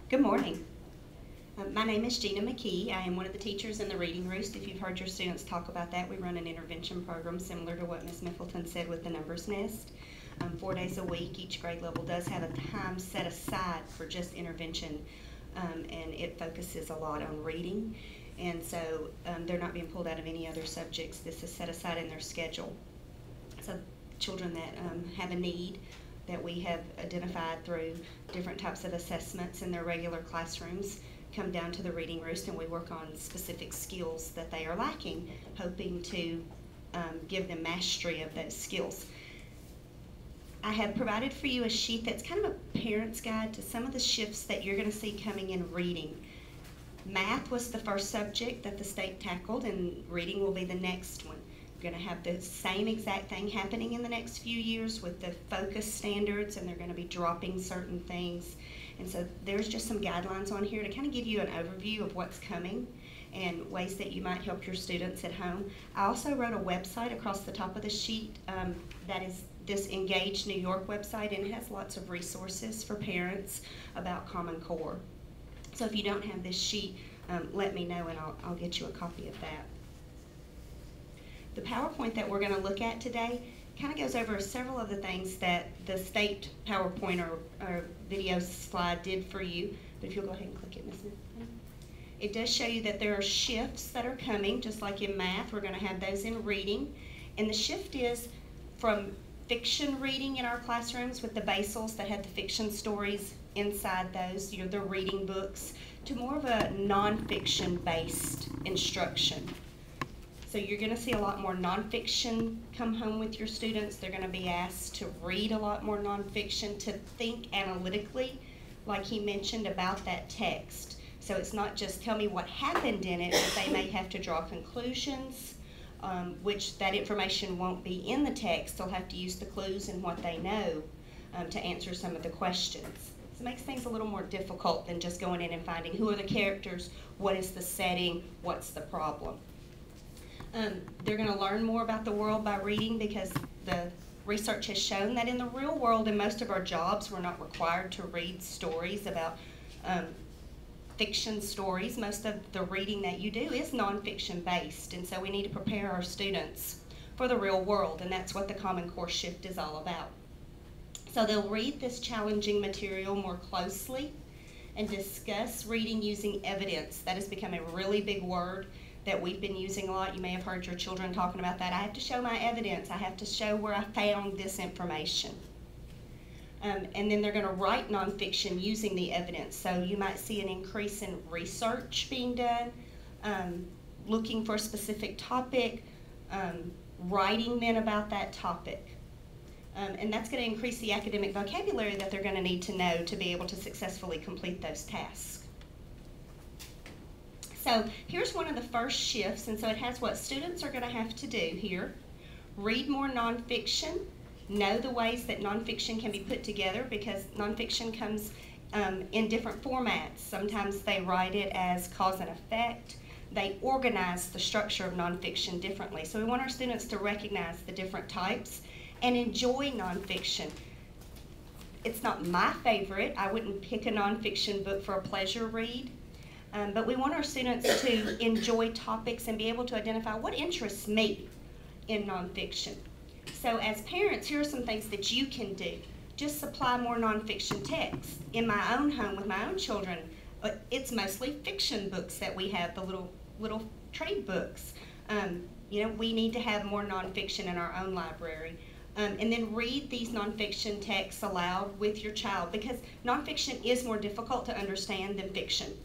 Good morning. My name is Gina McKee. I am one of the teachers in the Reading Roost. If you've heard your students talk about that, we run an intervention program similar to what Ms. Miffleton said with the Numbers Nest. 4 days a week, each grade level does have a time set aside for just intervention, and it focuses a lot on reading. And so they're not being pulled out of any other subjects. This is set aside in their schedule. So children that have a need that we have identified through different types of assessments in their regular classrooms come down to the Reading Roost, and we work on specific skills that they are lacking, hoping to give them mastery of those skills. I have provided for you a sheet that's kind of a parent's guide to some of the shifts that you're going to see coming in reading. Math was the first subject that the state tackled, and reading will be the next one. We're going to have the same exact thing happening in the next few years with the focus standards, and they're going to be dropping certain things. And so there's just some guidelines on here to kind of give you an overview of what's coming and ways that you might help your students at home. I also wrote a website across the top of the sheet that is this Engage New York website, and it has lots of resources for parents about Common Core. So if you don't have this sheet, let me know and I'll get you a copy of that. The PowerPoint that we're going to look at today kind of goes over several of the things that the state PowerPoint or video slide did for you. But if you'll go ahead and click it, Ms. Smith. It does show you that there are shifts that are coming, just like in math. We're going to have those in reading. And the shift is from fiction reading in our classrooms with the basals that had the fiction stories inside those, the reading books, to more of a nonfiction based instruction. So you're going to see a lot more nonfiction come home with your students. They're going to be asked to read a lot more nonfiction, to think analytically, like he mentioned about that text. So it's not just tell me what happened in it, but they may have to draw conclusions, which that information won't be in the text. They'll have to use the clues and what they know to answer some of the questions. So it makes things a little more difficult than just going in and finding who are the characters, what is the setting, what's the problem. They're going to learn more about the world by reading, because the research has shown that in the real world, in most of our jobs, we're not required to read stories about fiction stories. Most of the reading that you do is nonfiction based, and so we need to prepare our students for the real world, and that's what the Common Core shift is all about. So they'll read this challenging material more closely and discuss reading using evidence. That has become a really big word that we've been using a lot. You may have heard your children talking about that. I have to show my evidence. I have to show where I found this information. And then they're going to write nonfiction using the evidence. So you might see an increase in research being done, looking for a specific topic, writing then about that topic. And that's going to increase the academic vocabulary that they're going to need to know to be able to successfully complete those tasks. So here's one of the first shifts, and so it has what students are going to have to do here. Read more nonfiction, know the ways that nonfiction can be put together, because nonfiction comes in different formats. Sometimes they write it as cause and effect. They organize the structure of nonfiction differently. So we want our students to recognize the different types and enjoy nonfiction. It's not my favorite. I wouldn't pick a nonfiction book for a pleasure read. But we want our students to enjoy topics and be able to identify what interests me in nonfiction. So as parents, here are some things that you can do. Just supply more nonfiction text. In my own home with my own children, it's mostly fiction books that we have, the little trade books. We need to have more nonfiction in our own library. And then read these nonfiction texts aloud with your child, because nonfiction is more difficult to understand than fiction.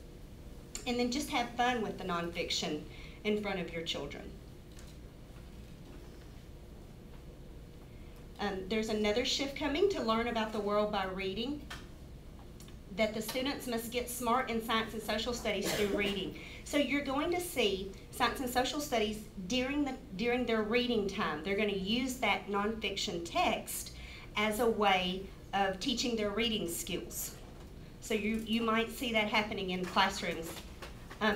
And then just have fun with the nonfiction in front of your children. There's another shift coming to learn about the world by reading, that the students must get smart in science and social studies through reading. So you're going to see science and social studies during their reading time. They're going to use that nonfiction text as a way of teaching their reading skills. So you might see that happening in classrooms.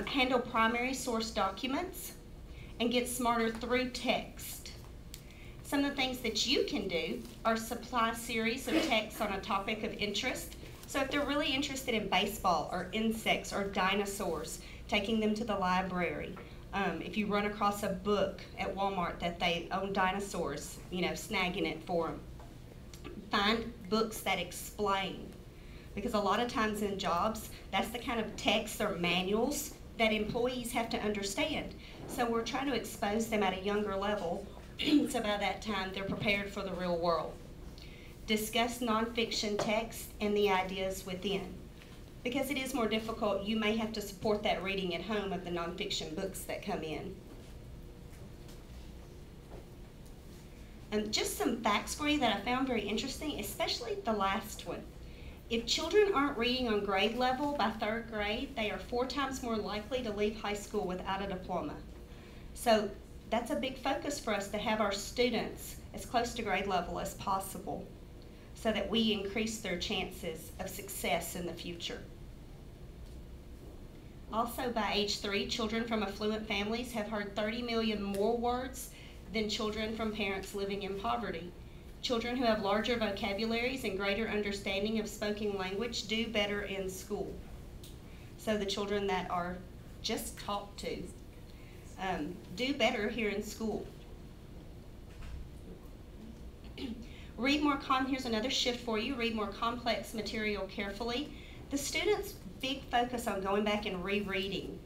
Handle primary source documents and get smarter through text. Some of the things that you can do are supply series of texts on a topic of interest. So if they're really interested in baseball or insects or dinosaurs, taking them to the library. If you run across a book at Walmart that they own dinosaurs, snagging it for them. Find books that explain. Because a lot of times in jobs, that's the kind of text or manuals that employees have to understand. So we're trying to expose them at a younger level, so by that time they're prepared for the real world. Discuss nonfiction text and the ideas within. Because it is more difficult, you may have to support that reading at home of the nonfiction books that come in. Just some facts for you that I found very interesting, especially the last one. If children aren't reading on grade level by 3rd grade, they are 4 times more likely to leave high school without a diploma. So that's a big focus for us, to have our students as close to grade level as possible so that we increase their chances of success in the future. Also, by age 3, children from affluent families have heard 30 million more words than children from parents living in poverty. Children who have larger vocabularies and greater understanding of spoken language do better in school. So the children that are just talked to do better here in school. Here's another shift for you. Read more complex material carefully. The students' big focus on going back and rereading,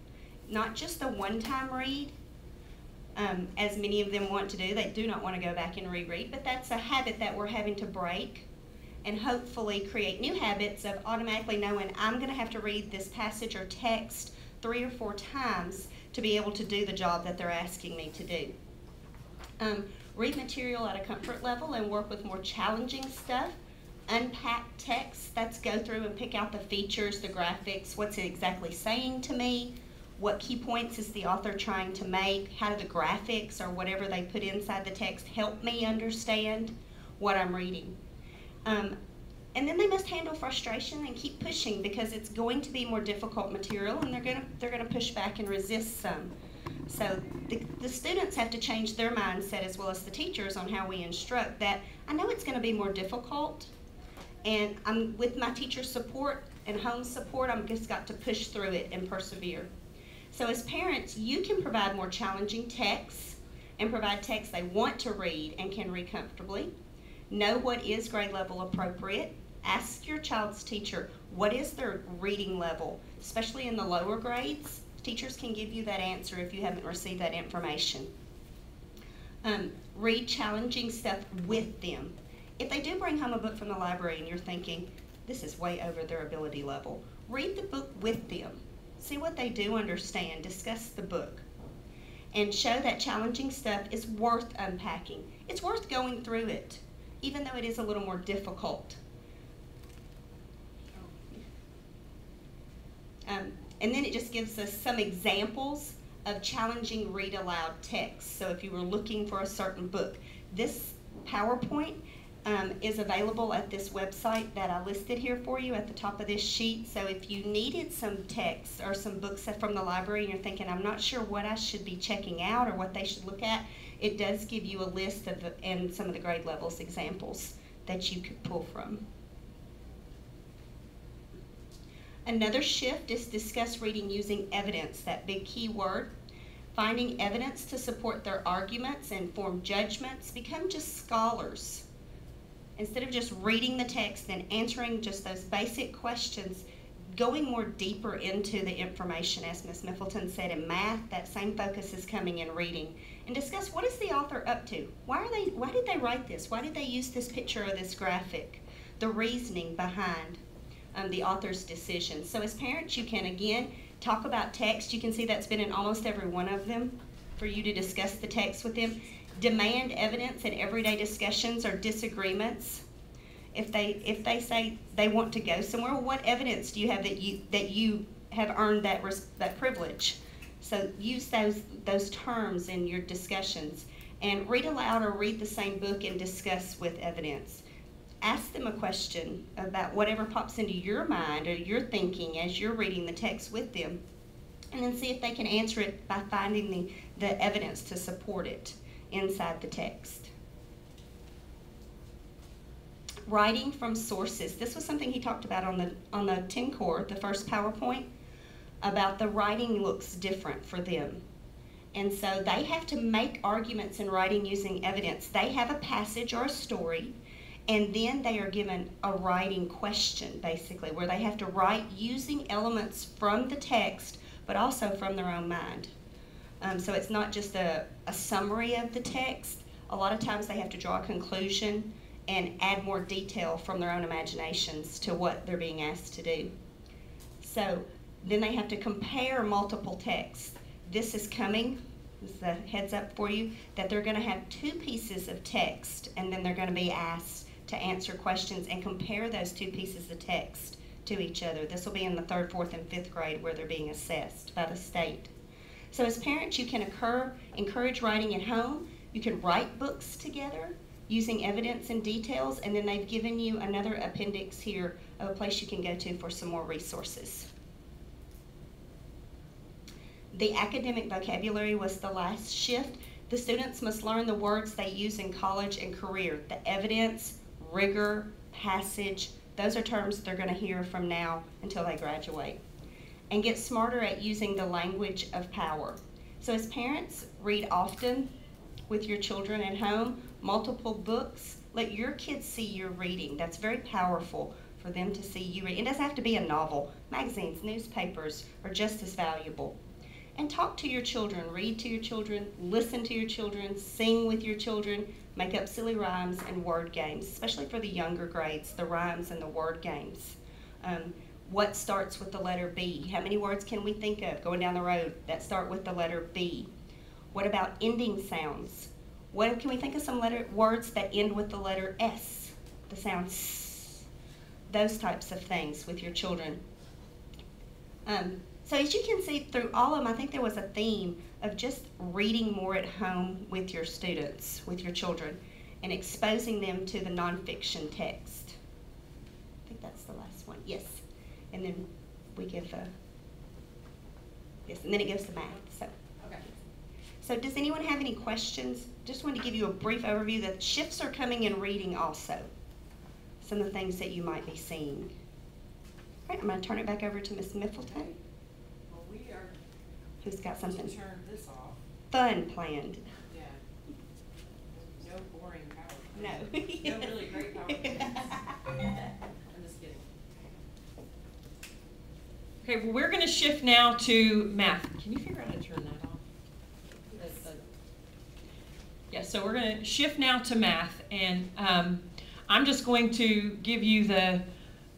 not just a one-time read, as many of them want to do. They do not want to go back and reread, but that's a habit that we're having to break and hopefully create new habits of automatically knowing I'm going to have to read this passage or text 3 or 4 times to be able to do the job that they're asking me to do. Read material at a comfort level and work with more challenging stuff. Unpack text. That's go through and pick out the features, the graphics, what's it exactly saying to me, what key points is the author trying to make, how do the graphics or whatever they put inside the text help me understand what I'm reading. And then they must handle frustration and keep pushing, because it's going to be more difficult material and they're gonna push back and resist some. So the students have to change their mindset as well as the teachers on how we instruct, that I know it's gonna be more difficult, and I'm with my teacher support and home support, I'm just got to push through it and persevere. So as parents, you can provide more challenging texts and provide texts they want to read and can read comfortably. Know what is grade level appropriate. Ask your child's teacher, what is their reading level, especially in the lower grades. Teachers can give you that answer if you haven't received that information. Read challenging stuff with them. If they do bring home a book from the library and you're thinking, this is way over their ability level, read the book with them. See what they do understand. Discuss the book. And show that challenging stuff is worth unpacking. It's worth going through it, even though it is a little more difficult. And then it just gives us some examples of challenging read aloud text. So if you were looking for a certain book, this PowerPoint is available at this website that I listed here for you at the top of this sheet. So if you needed some text or some books from the library and you're thinking, I'm not sure what I should be checking out or what they should look at, it does give you a list of and some of the grade levels examples that you could pull from. Another shift is discuss reading using evidence, that big key word. Finding evidence to support their arguments and form judgments. Become just scholars. Instead of just reading the text and answering just those basic questions, going more deeper into the information, as Ms. Miffleton said in math, that same focus is coming in reading. And discuss, what is the author up to? Why did they write this? Why did they use this picture or this graphic? The reasoning behind the author's decision. So as parents, you can again talk about text. You can see that's been in almost every one of them for you to discuss the text with them. Demand evidence in everyday discussions or disagreements. If they say they want to go somewhere, well, what evidence do you have that you have earned that privilege? So use those terms in your discussions, and read aloud or read the same book and discuss with evidence. Ask them a question about whatever pops into your mind or your thinking as you're reading the text with them, and then see if they can answer it by finding the evidence to support it inside the text. writing from sources. This was something he talked about on the 10 core, the first PowerPoint, about the writing looks different for them. And so they have to make arguments in writing using evidence. They have a passage or a story, and then they are given a writing question, basically, where they have to write using elements from the text, but also from their own mind. So it's not just a summary of the text. A lot of times they have to draw a conclusion and add more detail from their own imaginations to what they're being asked to do. So then they have to compare multiple texts. This is coming, this is a heads up for you, that they're going to have 2 pieces of text, and then they're going to be asked to answer questions and compare those 2 pieces of text to each other. This will be in the 3rd, 4th, and 5th grade where they're being assessed by the state. So as parents, you can encourage writing at home. You can write books together using evidence and details, and then they've given you another appendix here of a place you can go to for some more resources. The academic vocabulary was the last shift. The students must learn the words they use in college and career. The evidence, rigor, passage, those are terms they're going to hear from now until they graduate. And get smarter at using the language of power. So as parents, read often with your children at home, multiple books. Let your kids see you reading. That's very powerful for them to see you read. It doesn't have to be a novel. Magazines, newspapers are just as valuable. And talk to your children, read to your children, listen to your children, sing with your children, make up silly rhymes and word games, especially for the younger grades, the rhymes and the word games. What starts with the letter B? How many words can we think of going down the road that start with the letter B? What about ending sounds? What can we think of some words that end with the letter S? The sound S. Those types of things with your children. So as you can see through all of them, I think there was a theme of just reading more at home with your students, with your children, and exposing them to the nonfiction text. I think that's the last one. Yes. And then we give yes, and then it goes to math. So, okay. So does anyone have any questions? Just wanted to give you a brief overview that shifts are coming in reading also. Some of the things that you might be seeing. All right, I'm going to turn it back over to Miss Miffleton. Well, we are. Who's got something to turn this off. Fun planned. Yeah. No boring PowerPoint. No. No really great PowerPoint. I'm just kidding. Okay, well, we're going to shift now to math. Can you figure out how to turn that off? Yeah, so we're going to shift now to math, and I'm just going to give you the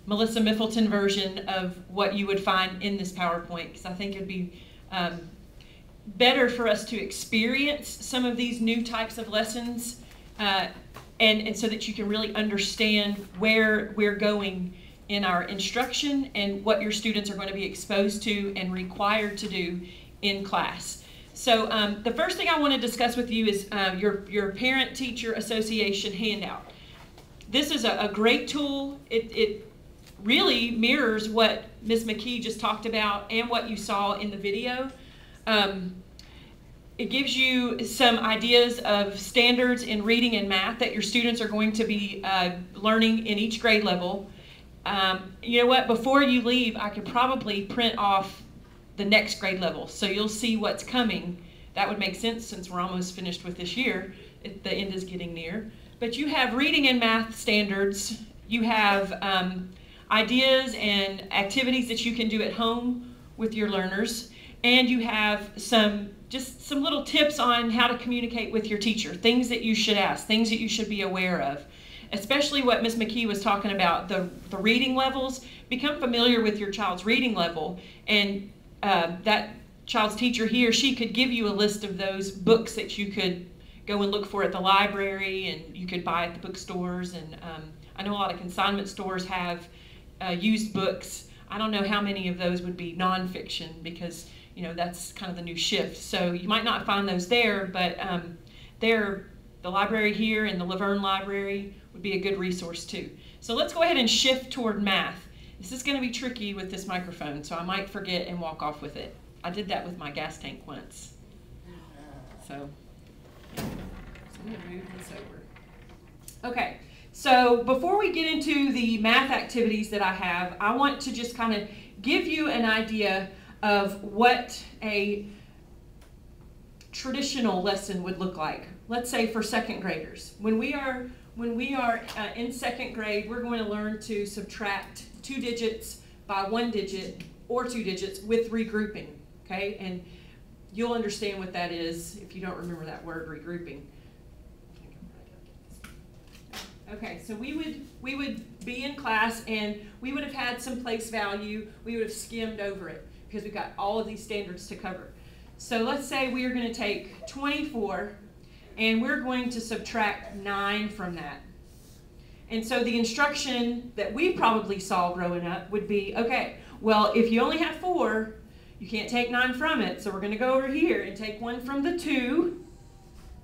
Melissa Miffleton version of what you would find in this PowerPoint, because I think it'd be better for us to experience some of these new types of lessons, and so that you can really understand where we're going in our instruction and what your students are going to be exposed to and required to do in class. So the first thing I want to discuss with you is your Parent-Teacher Association handout. This is a great tool. It really mirrors what Ms. McKee just talked about and what you saw in the video. It gives you some ideas of standards in reading and math that your students are going to be learning in each grade level. You know what, before you leave, I could probably print off the next grade level, so you'll see what's coming. That would make sense since we're almost finished with this year. The end is getting near. But you have reading and math standards. You have ideas and activities that you can do at home with your learners. And you have just some little tips on how to communicate with your teacher, things that you should ask, things that you should be aware of. Especially what Ms. McKee was talking about, the reading levels. Become familiar with your child's reading level, and that child's teacher, he or she, could give you a list of those books that you could go and look for at the library and you could buy at the bookstores. And I know a lot of consignment stores have used books. I don't know how many of those would be nonfiction, because you know that's kind of the new shift. So you might not find those there, but the library here and the Laverne Library would be a good resource too. So let's go ahead and shift toward math. This is going to be tricky with this microphone, so I might forget and walk off with it. I did that with my gas tank once. So I'm going to move this over. Okay, So before we get into the math activities that I have, I want to just kind of give you an idea of what a traditional lesson would look like. Let's say for second graders. When we are in second grade, we're going to learn to subtract 2 digits by 1 digit or 2 digits with regrouping, okay? And you'll understand what that is if you don't remember that word, regrouping. Okay, so we would be in class and we would have had some place value. We would have skimmed over it because we've got all of these standards to cover. So let's say we are going to take 24 and we're going to subtract 9 from that. And so the instruction that we probably saw growing up would be, okay, well, if you only have 4, you can't take 9 from it. So we're going to go over here and take 1 from the 2.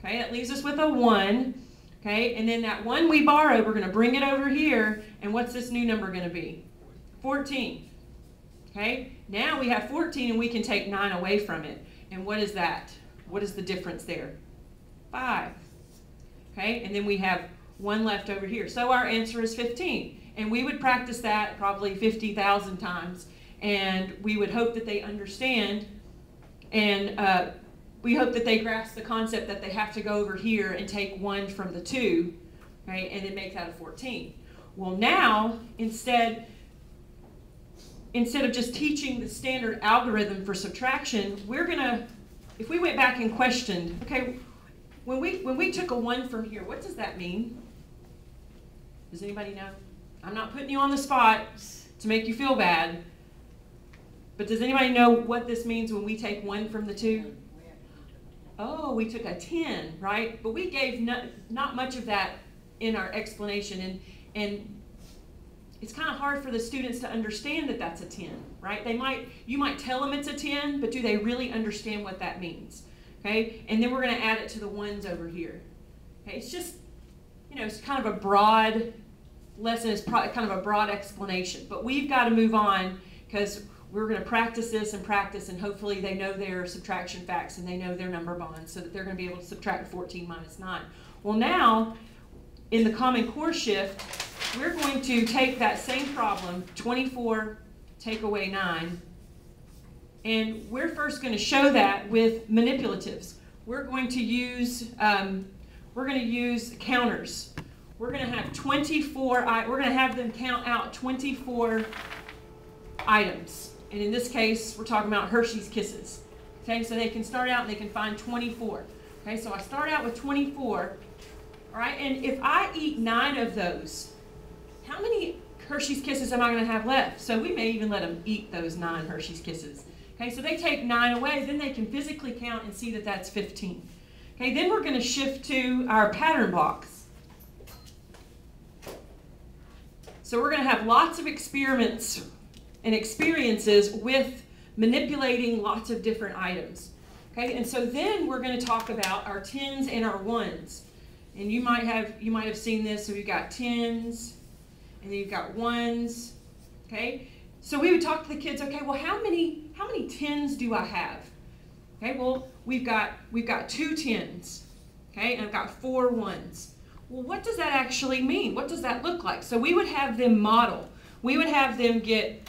Okay, that leaves us with a 1. Okay, and then that 1 we borrowed, we're going to bring it over here. And what's this new number going to be? 14. Okay, now we have 14 and we can take 9 away from it. And what is that? What is the difference there? 5. Okay, and then we have 1 left over here. So our answer is 15. And we would practice that probably 50,000 times. And we would hope that they understand, and we hope that they grasp the concept that they have to go over here and take 1 from the 2, right, and then make that a 14. Well, now, instead of just teaching the standard algorithm for subtraction, we're going to, if we went back and questioned, okay, when we took a 1 from here, what does that mean? Does anybody know? I'm not putting you on the spot to make you feel bad. But does anybody know what this means when we take 1 from the 2? Oh, we took a 10, right? But we gave not much of that in our explanation. And it's kind of hard for the students to understand that that's a 10, right? You might tell them it's a 10, but do they really understand what that means? Okay? And then we're going to add it to the 1s over here. Okay? It's just, it's kind of a broad lesson. It's kind of a broad explanation. But we've got to move on because we're going to practice this and practice, and hopefully they know their subtraction facts and they know their number bonds so that they're going to be able to subtract 14 minus 9. Well, now, in the Common Core shift, we're going to take that same problem, 24, take away 9, and we're first going to show that with manipulatives. We're going to use counters. We're going to have 24, we're going to have them count out 24 items. And in this case, we're talking about Hershey's Kisses. Okay, so they can start out and they can find 24. Okay, so I start out with 24. All right, and if I eat 9 of those, how many Hershey's Kisses am I going to have left? So we may even let them eat those 9 Hershey's Kisses. Okay, so they take 9 away, then they can physically count and see that that's 15. Okay, then we're going to shift to our pattern box. So we're going to have lots of experiments and experiences with manipulating lots of different items. Okay, and so then we're going to talk about our 10s and our 1s. And you might have seen this. So we've got 10s and then you've got 1s. Okay? So we would talk to the kids, okay, well how many 10s do I have? Okay, well we've got 2 10s. Okay, and I've got 4 1s. Well, what does that actually mean? What does that look like? So we would have them model. We would have them get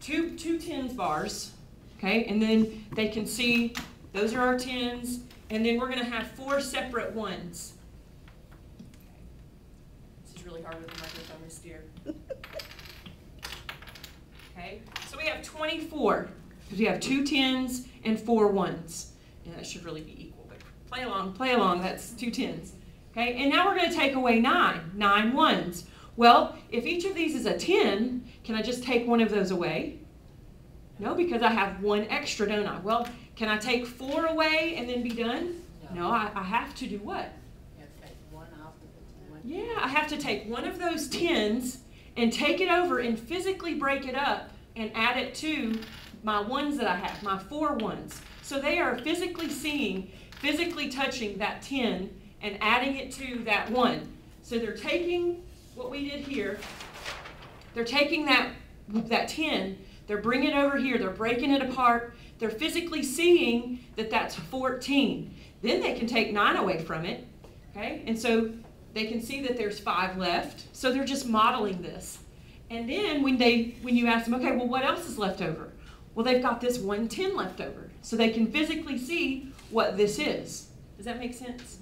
two 10s bars, okay, and then they can see those are our 10s, and then we're going to have 4 separate 1s. This is really hard with the microphone this year. Okay, so we have 24 because we have 2 10s and 4 1s. Yeah, that should really be equal, but play along, that's 2 10s. Okay, and now we're going to take away 9 1s. Well, if each of these is a 10, can I just take one of those away? No, because I have 1 extra, don't I? Well, can I take 4 away and then be done? No, I have to do what? You have to take 1 off of the 10. Yeah, I have to take one of those 10s and take it over and physically break it up and add it to my 1s that I have, my 4 1s. So they are physically touching that 10 and adding it to that 1. So they're taking what we did here, they're taking that 10, they're bringing it over here, they're breaking it apart, they're physically seeing that that's 14. Then they can take 9 away from it, okay? And so they can see that there's 5 left, so they're just modeling this. And then when you ask them, okay, well, what else is left over? Well, they've got this 110 left over, so they can physically see what this is. Does that make sense?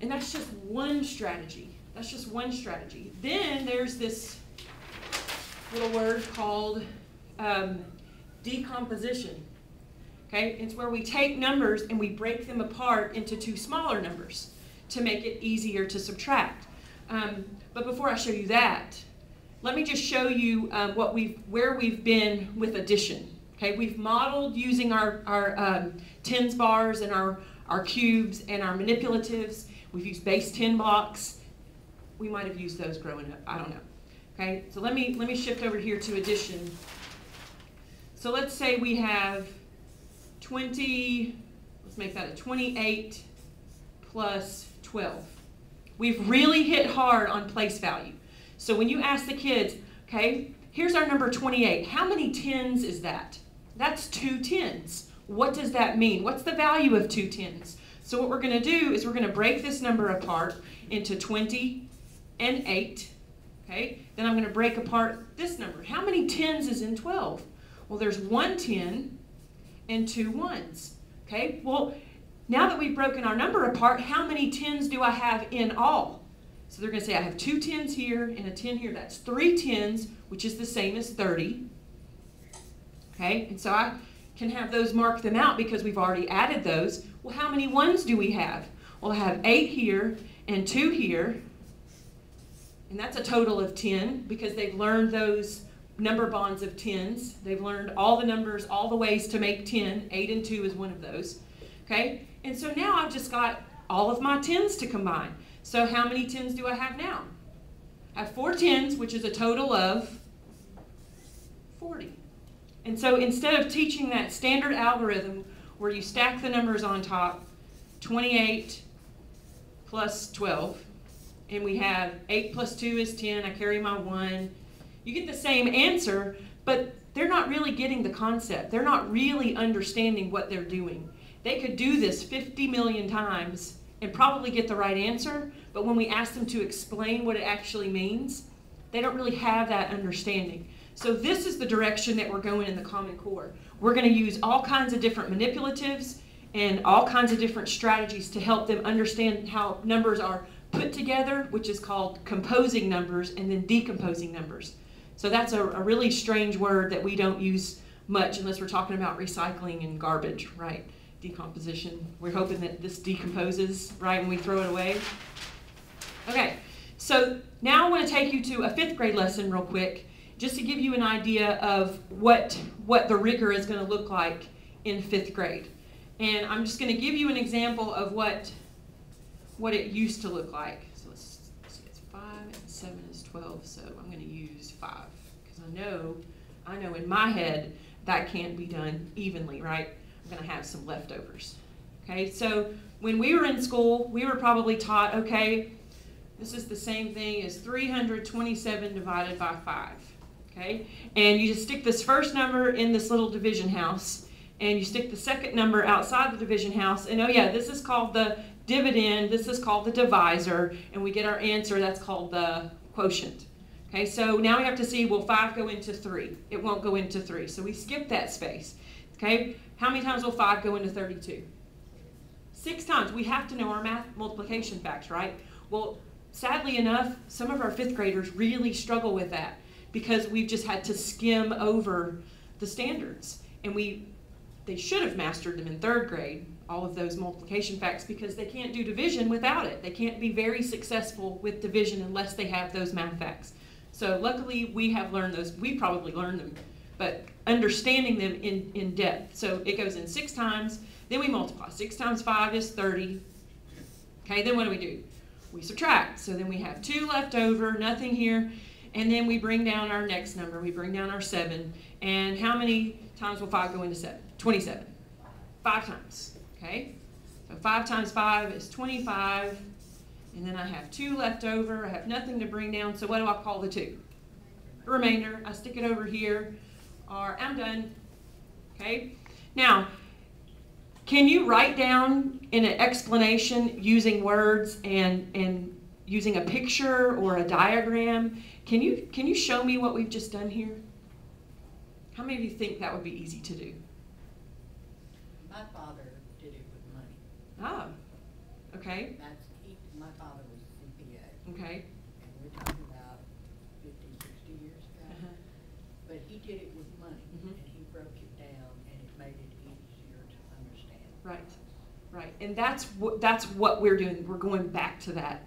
And that's just one strategy. That's just one strategy. Then there's this little word called decomposition. Okay, it's where we take numbers and we break them apart into 2 smaller numbers to make it easier to subtract. But before I show you that, let me just show you where we've been with addition. Okay, we've modeled using our tens bars and our cubes and our manipulatives. We've used base 10 blocks. We might have used those growing up. I don't know. Okay, so let me shift over here to addition. So let's say we have 20, let's make that a 28 plus 12. We've really hit hard on place value. So when you ask the kids, okay, here's our number 28. How many tens is that? That's 2 tens. What does that mean? What's the value of 2 tens? So what we're going to do is we're going to break this number apart into 20 and 8. Okay, then I'm going to break apart this number. How many tens is in 12? Well, there's 1 10 and 2 ones. Okay, well, now that we've broken our number apart, how many tens do I have in all? So they're going to say I have 2 tens here and a 10 here. That's 3 tens, which is the same as 30. Okay, and so I can have those mark them out because we've already added those. Well, how many ones do we have? Well, I have 8 here and 2 here. And that's a total of 10 because they've learned those number bonds of tens. They've learned all the numbers, all the ways to make 10. 8 and 2 is one of those. Okay? And so now I've just got all of my tens to combine. So how many tens do I have now? I have 4 tens, which is a total of 40. And so instead of teaching that standard algorithm where you stack the numbers on top, 28 plus 12, and we have 8 plus 2 is 10, I carry my 1. You get the same answer, but they're not really getting the concept. They're not really understanding what they're doing. They could do this 50 million times and probably get the right answer, but when we ask them to explain what it actually means, they don't really have that understanding. So this is the direction that we're going in the Common Core. We're going to use all kinds of different manipulatives and all kinds of different strategies to help them understand how numbers are put together, which is called composing numbers, and then decomposing numbers. So that's a really strange word that we don't use much unless we're talking about recycling and garbage, right? Decomposition. We're hoping that this decomposes, right, when we throw it away. Okay, so now I want to take you to a 5th grade lesson real quick, just to give you an idea of what the rigor is going to look like in 5th grade. And I'm just going to give you an example of what it used to look like. So let's see, it's 5 and 7 is 12, so I'm going to use 5 because I know in my head that can't be done evenly, right? I'm going to have some leftovers. Okay, so when we were in school, we were probably taught, okay, this is the same thing as 327 divided by 5. Okay, and you just stick this first number in this little division house, and you stick the second number outside the division house, and oh yeah, this is called the dividend, this is called the divisor, and we get our answer, that's called the quotient. Okay, so now we have to see, will 5 go into 3? It won't go into 3, so we skip that space. Okay, how many times will 5 go into 32? 6 times. We have to know our math multiplication facts, right? Well, sadly enough, some of our 5th graders really struggle with that because we've just had to skim over the standards, and they should have mastered them in 3rd grade, all of those multiplication facts, because they can't do division without it. They can't be very successful with division unless they have those math facts. So luckily we have learned those. We probably learned them, but understanding them in depth. So it goes in 6 times, then we multiply. 6 times 5 is 30. Okay, then what do? We subtract. So then we have 2 left over, nothing here, and then we bring down our next number. We bring down our 7. And how many times will 5 go into 7? 27. 5 times. Okay? So 5 times 5 is 25. And then I have 2 left over. I have nothing to bring down. So what do I call the 2? The remainder. I stick it over here, or I'm done. Okay? Now, Can you write down in an explanation using words and using a picture or a diagram? Can you show me what we've just done here? How many of you think that would be easy to do? My father did it with money. Ah, okay, My father was CPA, okay. and we're talking about 50, 60 years ago. Uh-huh. But he did it with money, Mhm. and he broke it down, and it made it easier to understand. Right, right. And that's what we're doing. We're going back to that.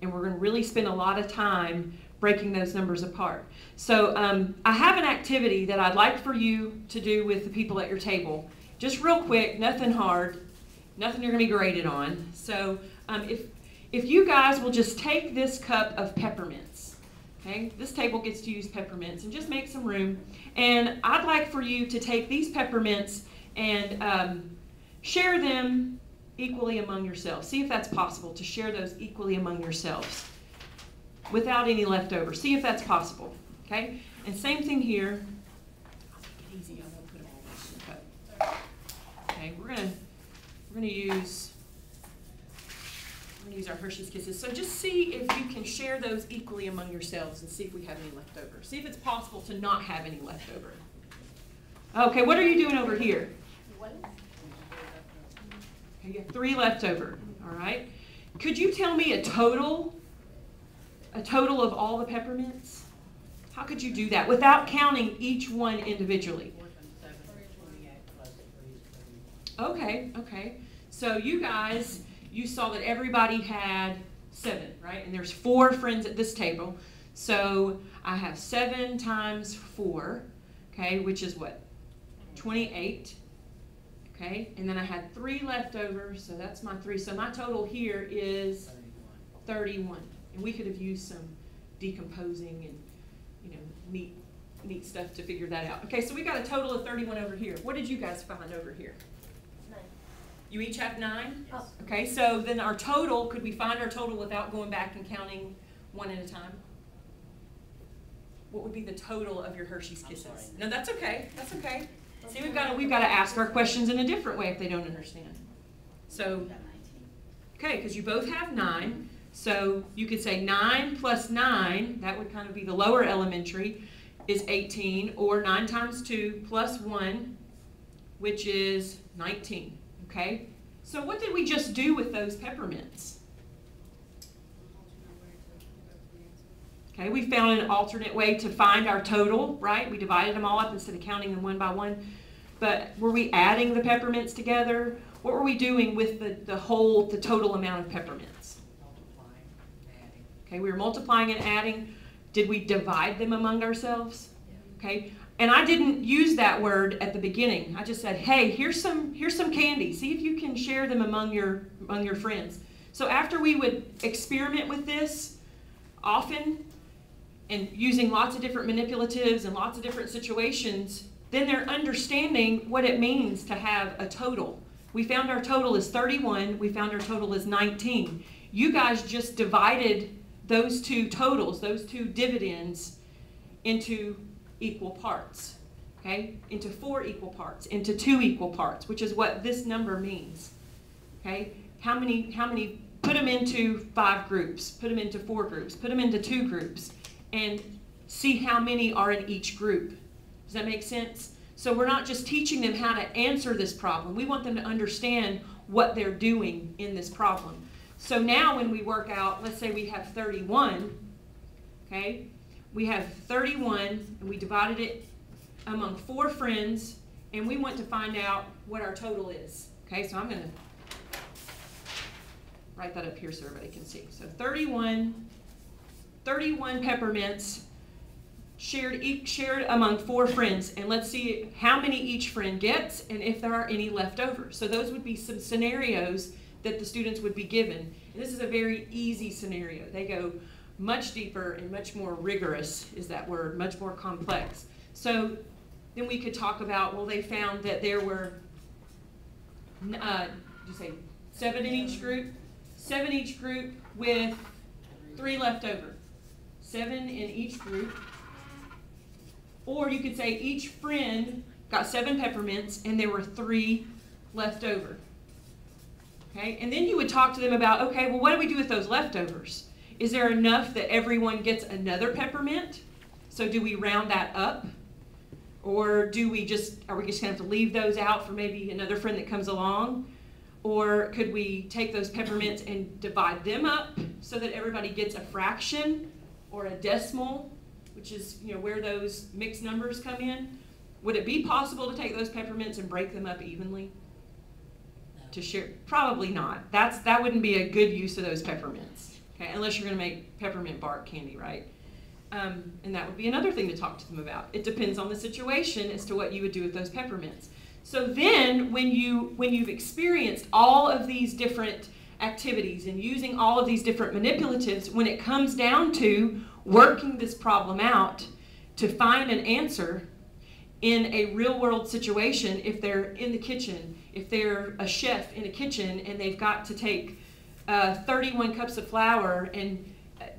And we're going to really spend a lot of time breaking those numbers apart. So I have an activity that I'd like for you to do with the people at your table. Just real quick, nothing hard, nothing you're going to be graded on. So if you guys will just take this cup of peppermints, okay? This table gets to use peppermints, and just make some room. And I'd like for you to take these peppermints and share them equally among yourselves. See if that's possible, to share those equally among yourselves without any leftover. See if that's possible, okay? And same thing here. I'll make it easy. I won't put them all in the cup. Okay, we're gonna use our Hershey's Kisses. So just see if you can share those equally among yourselves and see if we have any left over. See if it's possible to not have any left over. Okay, what are you doing over here? Okay, you have 3 left over, all right? Could you tell me a total of all the peppermints? How could you do that without counting each one individually? 4 and 7 is 28 plus 3 is 31. Okay. So you guys, you saw that everybody had 7, right? And there's 4 friends at this table. So I have 7 times 4, okay, which is what? 28. Okay, and then I had 3 left over, so that's my 3. So my total here is 31. And we could have used some decomposing and, neat stuff to figure that out. Okay, so we got a total of 31 over here. What did you guys find over here? 9. You each have 9? Yes. Okay, so then our total, could we find our total without going back and counting one at a time? What would be the total of your Hershey's Kisses? No, that's okay. That's okay. See, we've got to ask our questions in a different way if they don't understand. So, okay, because you both have 9. So you could say 9 plus 9, that would kind of be the lower elementary, is 18, or 9 times 2 plus 1, which is 19, okay? So what did we just do with those peppermints? Okay, we found an alternate way to find our total, right? We divided them all up instead of counting them one by one. But were we adding the peppermints together? What were we doing with the total amount of peppermints? Multiplying, adding. Okay, we were multiplying and adding. Did we divide them among ourselves? Yeah. Okay, and I didn't use that word at the beginning. I just said, hey, here's some candy. See if you can share them among your friends. So after we would experiment with this often, and using lots of different manipulatives and lots of different situations, then they're understanding what it means to have a total. We found our total is 31. We found our total is 19. You guys just divided those 2 totals, those 2 dividends, into equal parts, okay? Into 4 equal parts, into 2 equal parts, which is what this number means, okay? How many, put them into 5 groups, put them into 4 groups, put them into 2 groups, and see how many are in each group. Does that make sense? So we're not just teaching them how to answer this problem. We want them to understand what they're doing in this problem. So now when we work out, let's say we have 31, okay? We have 31, and we divided it among 4 friends, and we want to find out what our total is. Okay, so I'm going to write that up here so everybody can see. So 31 peppermints shared among 4 friends, and let's see how many each friend gets and if there are any left over. So those would be some scenarios that the students would be given. And this is a very easy scenario. They go much deeper and much more rigorous is that word, much more complex. So then we could talk about, well, they found that there were, did you say 7 in each group? 7 each group with 3 left over. 7 in each group. Or you could say each friend got 7 peppermints and there were 3 left over. Okay, and then you would talk to them about, okay, well, what do we do with those leftovers? Is there enough that everyone gets another peppermint? So do we round that up? Or are we just going to have to leave those out for maybe another friend that comes along? Or could we take those peppermints and divide them up so that everybody gets a fraction or a decimal, which is, you know, where those mixed numbers come in? Would it be possible to take those peppermints and break them up evenly to share? Probably not. That wouldn't be a good use of those peppermints, okay? Unless you're going to make peppermint bark candy, right? And that would be another thing to talk to them about. It depends on the situation as to what you would do with those peppermints. So then, when you've experienced all of these different activities and using all of these different manipulatives, when it comes down to working this problem out to find an answer in a real-world situation, if they're in the kitchen, if they're a chef in a kitchen and they've got to take 31 cups of flour and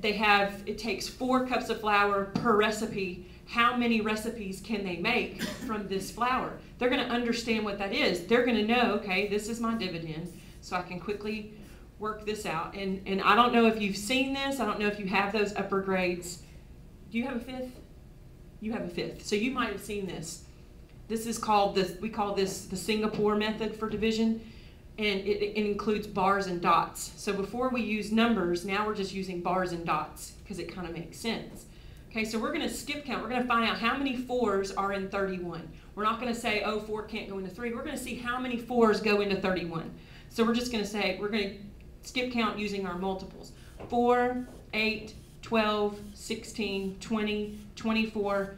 it takes 4 cups of flour per recipe, how many recipes can they make from this flour? They're going to understand what that is. They're going to know, okay, this is my dividend, so I can quickly work this out. And I don't know if you've seen this. I don't know if you have those upper grades. Do you have a 5th? You have a 5th. So you might have seen this. This is called, we call this the Singapore method for division, and it includes bars and dots. So before we use numbers, now we're just using bars and dots because it kind of makes sense. Okay, so we're going to skip count. We're going to find out how many 4s are in 31. We're not going to say, oh, 4 can't go into 3. We're going to see how many 4s go into 31. So we're just going to say, we're going to skip count using our multiples. 4, 8, 12, 16, 20, 24,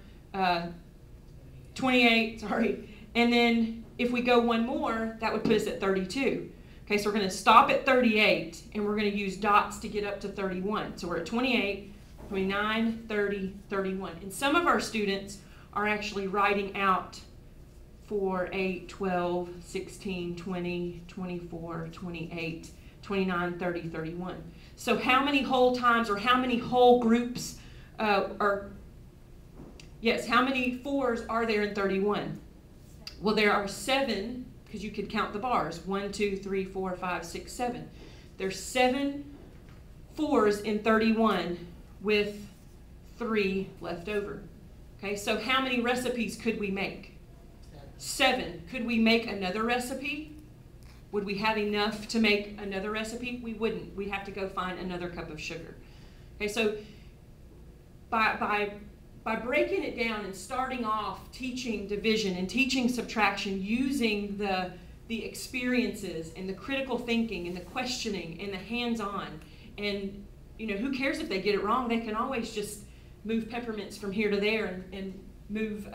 28, sorry. And then if we go one more, that would put us at 32. Okay, so we're going to stop at 38, and we're going to use dots to get up to 31. So we're at 28, 29, 30, 31. And some of our students are actually writing out 4, 8, 12, 16, 20, 24, 28, 29, 30, 31. So how many whole times or how many whole groups how many 4s are there in 31? Well, there are 7, because you could count the bars. 1, 2, 3, 4, 5, 6, 7. There's 7 4s in 31 with 3 left over. Okay, so how many recipes could we make? 7. Could we make another recipe? Would we have enough to make another recipe? We wouldn't. We'd have to go find another cup of sugar. Okay, so by breaking it down and starting off teaching division and teaching subtraction using the experiences and the critical thinking and the questioning and the hands-on, and you know, who cares if they get it wrong? They can always just move peppermints from here to there and move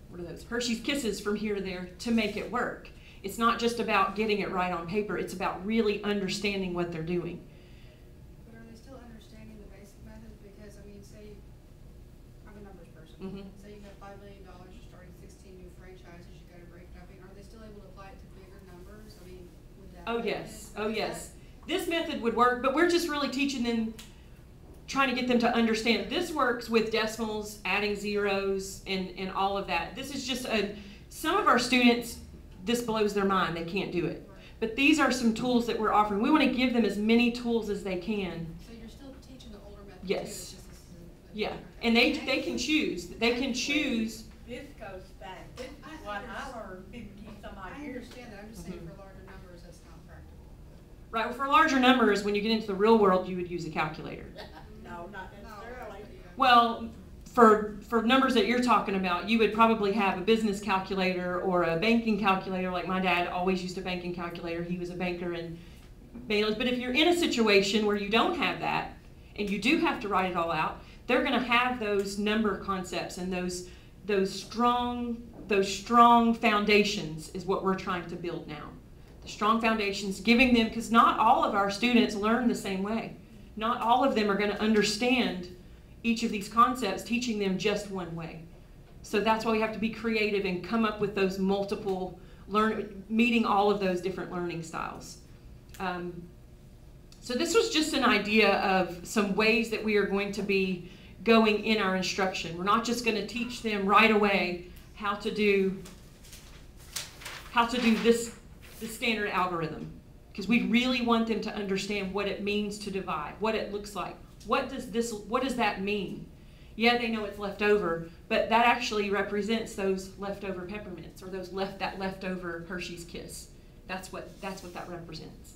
what are those, Hershey's Kisses from here to there to make it work. It's not just about getting it right on paper. It's about really understanding what they're doing. But are they still understanding the basic methods? Because, I mean, say, I'm a numbers person. Mm-hmm. Say you have $5 million, you're starting 16 new franchises, you got to break it up. I mean, are they still able to apply it to bigger numbers? I mean, would that Oh, yes. Oh, yes. This method would work, but we're just really teaching them, trying to get them to understand. This works with decimals, adding zeros, and all of that. This is just some of our students, this blows their mind. They can't do it. But these are some tools that we're offering. We want to give them as many tools as they can. So you're still teaching the older method Yes. too? It's just this is Yeah. And they can choose. They can choose. This goes back, this is what I learned 50 some I odd years ago. understand that. I'm just saying for larger numbers, that's not practical. Right. Well, for larger numbers, when you get into the real world, you would use a calculator. No, not necessarily. Well, for numbers that you're talking about, you would probably have a business calculator or a banking calculator. Like my dad always used a banking calculator. He was a banker in Baylor's. But if you're in a situation where you don't have that and you do have to write it all out, they're going to have those number concepts and those strong foundations is what we're trying to build now. The strong foundations, giving them, because not all of our students learn the same way. Not all of them are going to understand each of these concepts, teaching them just one way. So that's why we have to be creative and come up with those multiple, meeting all of those different learning styles. So this was just an idea of some ways that we are going to be going in our instruction. We're not just going to teach them right away how to do this the standard algorithm, because we really want them to understand what it means to divide, what it looks like. What does that mean? Yeah, they know it's left over, but that actually represents those leftover peppermints or that leftover Hershey's Kiss. That's what that represents.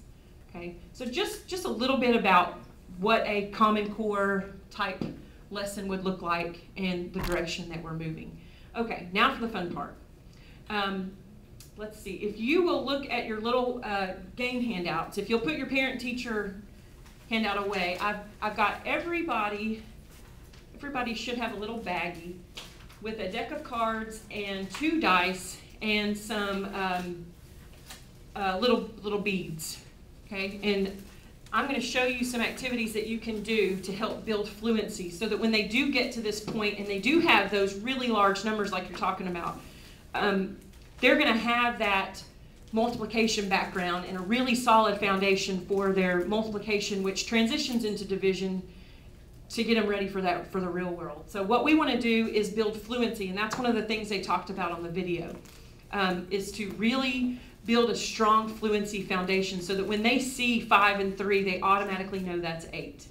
Okay, so just a little bit about what a Common Core type lesson would look like and the direction that we're moving. Okay, now for the fun part. Let's see, if you will look at your little game handouts, if you'll put your parent-teacher handout away, I've got everybody should have a little baggie with a deck of cards and 2 dice and some little beads, okay? And I'm going to show you some activities that you can do to help build fluency so that when they do get to this point and they do have those really large numbers like you're talking about, they're going to have that multiplication background and a really solid foundation for their multiplication, which transitions into division to get them ready for the real world. So what we want to do is build fluency, and that's one of the things they talked about on the video, is to really build a strong fluency foundation so that when they see 5 and 3, they automatically know that's 8.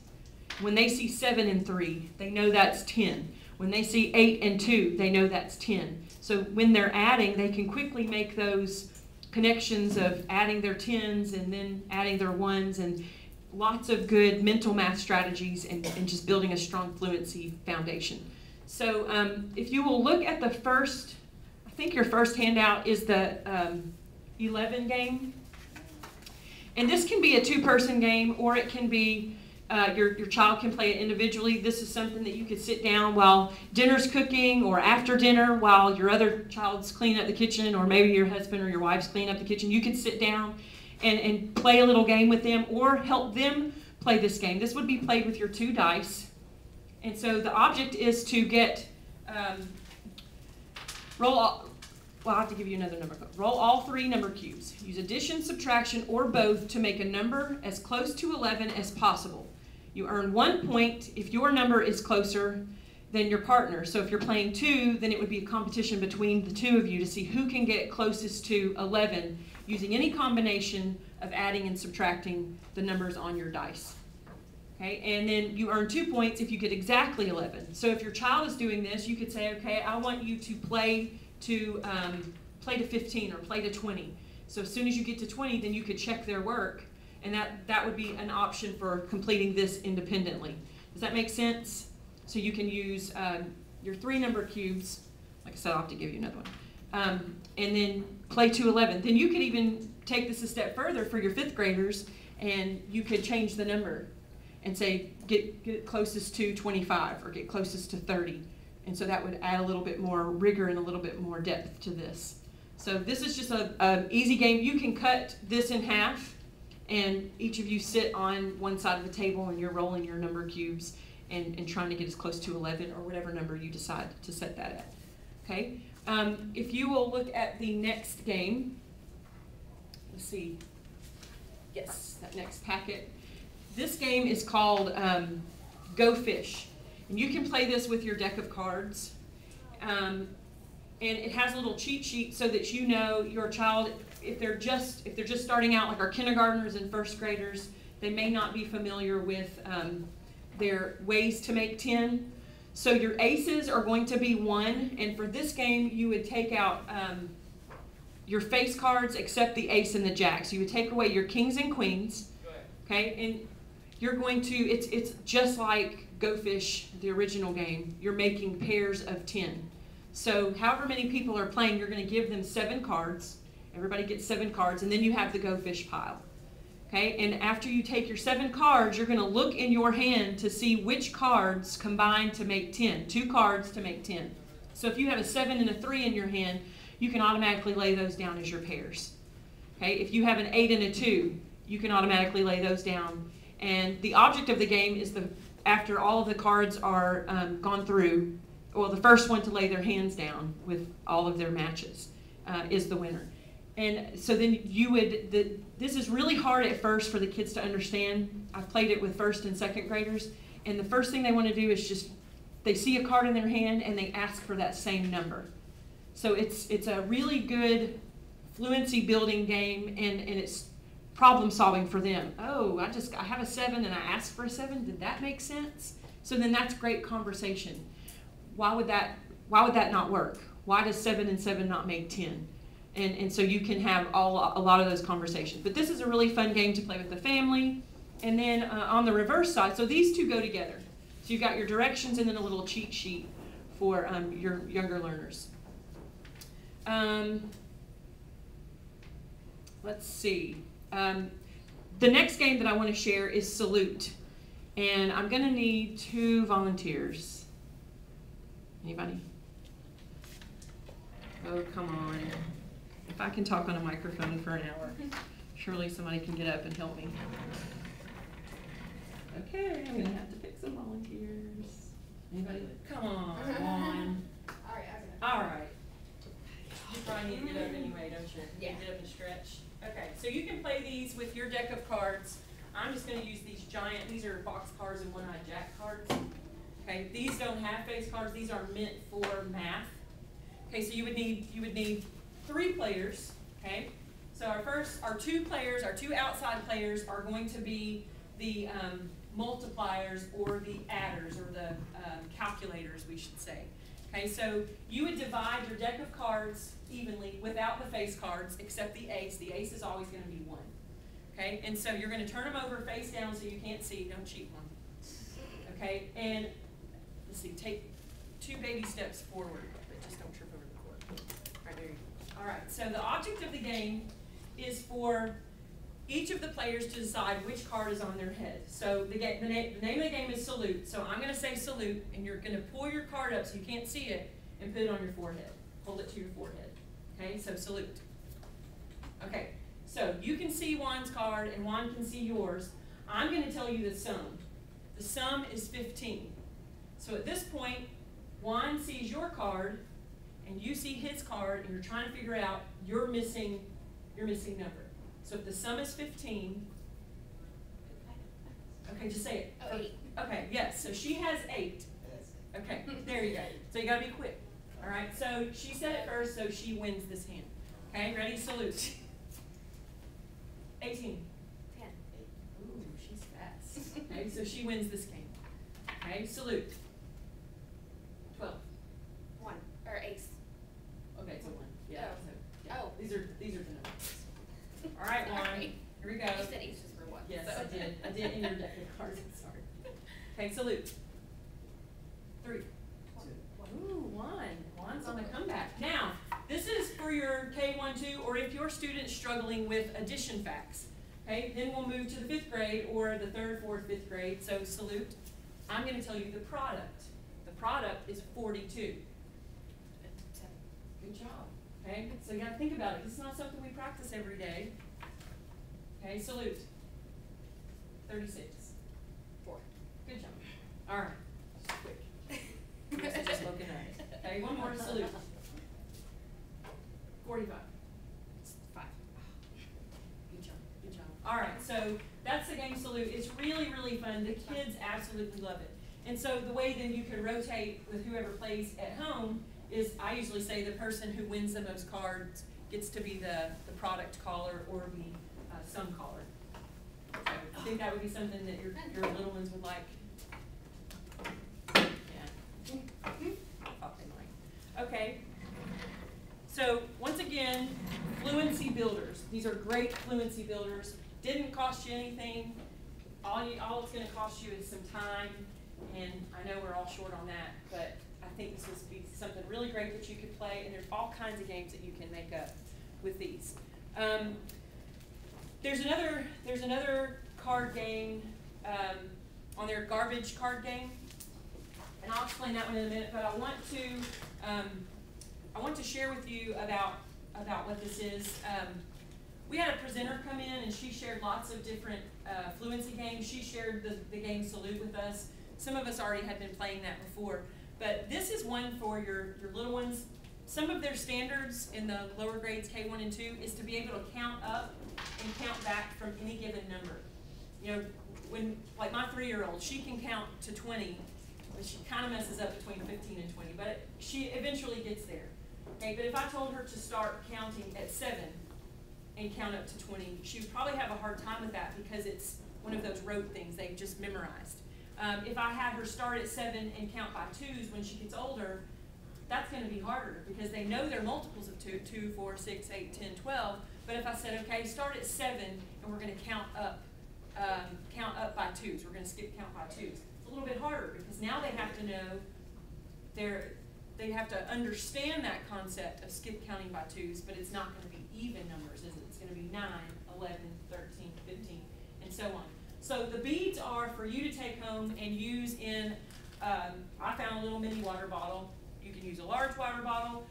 When they see 7 and 3, they know that's 10. When they see 8 and 2, they know that's 10. So when they're adding, they can quickly make those connections of adding their 10s and then adding their 1s, and lots of good mental math strategies and just building a strong fluency foundation. So if you will look at the first, I think your first handout is the 11 game. And this can be a 2-person game, or it can be your child can play it individually. This is something that you could sit down while dinner's cooking or after dinner while your other child's cleaning up the kitchen, or maybe your husband or your wife's cleaning up the kitchen. You could sit down and play a little game with them or help them play this game. This would be played with your 2 dice. And so the object is to get, I'll have to give you another number. Roll all 3 number cubes. Use addition, subtraction, or both to make a number as close to 11 as possible. You earn 1 point if your number is closer than your partner. So if you're playing 2, then it would be a competition between the 2 of you to see who can get closest to 11 using any combination of adding and subtracting the numbers on your dice. Okay, and then you earn 2 points if you get exactly 11. So if your child is doing this, you could say, okay, I want you to play to 15 or play to 20. So as soon as you get to 20, then you could check their work, and that would be an option for completing this independently. Does that make sense? So you can use your 3 number cubes. Like I said, I'll have to give you another one. And then play to 11. Then you could even take this a step further for your 5th graders, and you could change the number and say get closest to 25 or get closest to 30. And so that would add a little bit more rigor and a little bit more depth to this. So this is just an easy game. You can cut this in half, and each of you sit on one side of the table, and you're rolling your number cubes and trying to get as close to 11 or whatever number you decide to set that at. Okay? If you will look at the next game, let's see. Yes, that next packet. This game is called Go Fish. And you can play this with your deck of cards. And it has a little cheat sheet so that you know your child, if they're just starting out, like our kindergartners and 1st graders, they may not be familiar with their ways to make 10. So your aces are going to be 1, and for this game you would take out your face cards except the ace and the jack. So you would take away your kings and queens, okay? And you're going to, it's just like Go Fish, the original game. You're making pairs of 10. So however many people are playing, you're going to give them 7 cards. Everybody gets 7 cards, and then you have the Go Fish pile. Okay, and after you take your 7 cards, you're going to look in your hand to see which cards combine to make 10. 2 cards to make 10. So if you have a 7 and a 3 in your hand, you can automatically lay those down as your pairs. Okay, if you have an 8 and a 2, you can automatically lay those down. And the object of the game is after all of the cards are gone through, well, the first one to lay their hands down with all of their matches is the winner. And so then this is really hard at first for the kids to understand. I've played it with 1st and 2nd graders, and the first thing they want to do is just, they see a card in their hand and they ask for that same number. So it's a really good fluency building game, and it's problem solving for them. Oh, I have a 7 and I asked for a 7. Did that make sense? So then that's great conversation. Why would that not work? Why does 7 and 7 not make 10? And so you can have a lot of those conversations. But this is a really fun game to play with the family. And then on the reverse side, so these two go together. So you've got your directions and then a little cheat sheet for your younger learners. Let's see. The next game that I want to share is Salute. And I'm going to need 2 volunteers. Anybody? Oh, come on. If I can talk on a microphone for an hour, surely somebody can get up and help me. Okay, I'm going to have to pick some volunteers. Anybody? Come on. All right. You probably need to get up anyway, don't you? Yeah. Get up and stretch. Okay, so you can play these with your deck of cards. I'm just going to use these are box cards and one-eyed jack cards. Okay, these don't have face cards. These are meant for math. Okay, so you would need 3 players. Okay, so our 2 players, our 2 outside players are going to be the multipliers or the adders or the calculators, we should say. Okay, so you would divide your deck of cards evenly without the face cards, except the ace. The ace is always going to be 1. Okay, and so you're going to turn them over face down so you can't see. Don't cheat one. Okay, and let's see, take 2 baby steps forward, but just don't trip over the cord. All right, there you go. All right, so the object of the game is for each of the players to decide which card is on their head. So the name of the game is Salute. So I'm going to say Salute, and you're going to pull your card up so you can't see it and put it on your forehead. Hold it to your forehead. Okay, so Salute. Okay, so you can see Juan's card and Juan can see yours. I'm going to tell you the sum. The sum is 15. So at this point, Juan sees your card and you see his card and you're trying to figure out your missing number. So if the sum is 15, okay, just say it. Oh, 8. Okay, yes, so she has 8. Okay, there you go. So you gotta be quick. All right, so she said it first, so she wins this hand. Okay, ready, Salute. 18. 10. Ooh, she's fast. Okay, so she wins this game. Okay, Salute. 12. 1. Or ace. Okay, it's a 1. Yeah. Oh. So, yeah. Oh. These are the numbers. All right, Juan. Sorry. Here we go. You said aces were 1. Yes, so. I did in your deck of cards. I'm sorry. Okay, Salute. 3. 1. Ooh, 1. Juan's on the comeback. Now, this is for your K1, 2, or if your student's struggling with addition facts. Okay, then we'll move to the 5th grade or the 3rd, 4th, 5th grade. So Salute. I'm going to tell you the product. The product is 42. Good job. Okay, so you got to think about it. This is not something we practice every day. Okay, Salute. 36. 4. Good job. All right. Just quick. Yes, just looking at it. Okay, one more. Salute. 45. 5. Good job. Good job. All right, so that's the game Salute. It's really, really fun. The kids absolutely love it. And so the way then you can rotate with whoever plays at home is I usually say the person who wins the most cards gets to be the product caller or the sum caller. So I think that would be something that your little ones would like. Yeah. I thought they might. Okay. So once again, fluency builders. These are great fluency builders. Didn't cost you anything. All it's going to cost you is some time. And I know we're all short on that, but I think this would be something really great that you could play, and there's all kinds of games that you can make up with these. There's another card game on their garbage card game, and I'll explain that one in a minute. But I want to share with you about what this is. We had a presenter come in, and she shared lots of different fluency games. She shared the game Salute with us. Some of us already had been playing that before. But this is one for your little ones. Some of their standards in the lower grades, K1 and 2, is to be able to count up and count back from any given number. You know, when, like my 3-year-old, she can count to 20, but she kind of messes up between 15 and 20, but she eventually gets there. Okay, but if I told her to start counting at 7, and count up to 20, she would probably have a hard time with that because it's one of those rote things they've just memorized. If I had her start at 7 and count by 2s when she gets older, that's going to be harder because they know they're multiples of 2, 2, 4, 6, 8, 10, 12. But if I said, okay, start at 7 and we're going to count up by 2s. We're going to skip count by 2s. It's a little bit harder because now they have to know they have to understand that concept of skip counting by 2s, but it's not going to be even numbers, is it? It's going to be 9, 11, 13, 15, and so on. So the beads are for you to take home and use in, I found a little mini water bottle. You can use a large water bottle.